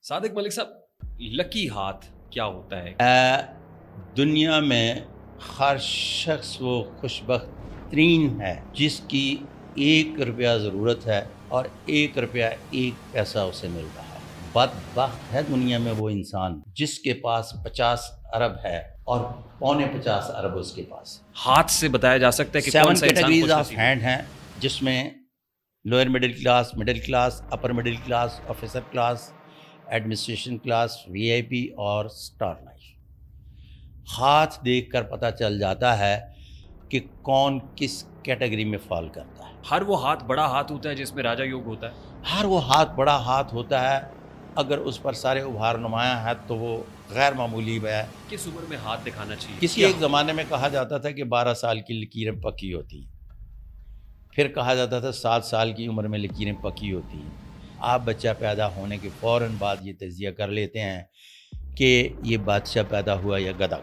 صادق ملک صاحب، لکی ہاتھ کیا ہوتا ہے؟ دنیا میں ہر شخص وہ خوش بخت ترین ہے جس کی 1 روپیہ ضرورت ہے اور 1 روپیہ 1 پیسہ اسے مل رہا ہے۔ بدبخت ہے دنیا میں وہ انسان جس کے پاس 50 ارب ہے اور 50 ارب اس کے پاس۔ ہاتھ سے بتایا جا سکتا ہے کہ 7 کون سا انسان کیٹیگریز خوش آف نصیب ہے؟ ہینڈ ہیں، جس میں lower middle class, upper middle class, officer class, administration class, V I P اور اسٹار لائف۔ ہاتھ دیکھ کر پتہ چل جاتا ہے کہ کون کس کیٹیگری میں فال کرتا ہے۔ ہر وہ ہاتھ بڑا ہاتھ ہوتا ہے جس میں راجا یوگ ہوتا ہے؟ ہر وہ ہاتھ بڑا ہاتھ ہوتا ہے، اگر اس پر سارے ابھار نمایاں ہے تو وہ غیر معمولی ہے۔ کس عمر میں ہاتھ دکھانا چاہیے؟ کسی ایک زمانے میں کہا جاتا تھا کہ 12 سال کی لکیریں پکی ہوتی ہیں، پھر کہا جاتا تھا 7 سال کی عمر میں لکیریں پکی ہوتی ہیں۔ آپ بچہ پیدا ہونے کے فوراً بعد یہ تجزیہ کر لیتے ہیں کہ یہ بادشاہ پیدا ہوا یا گدھا۔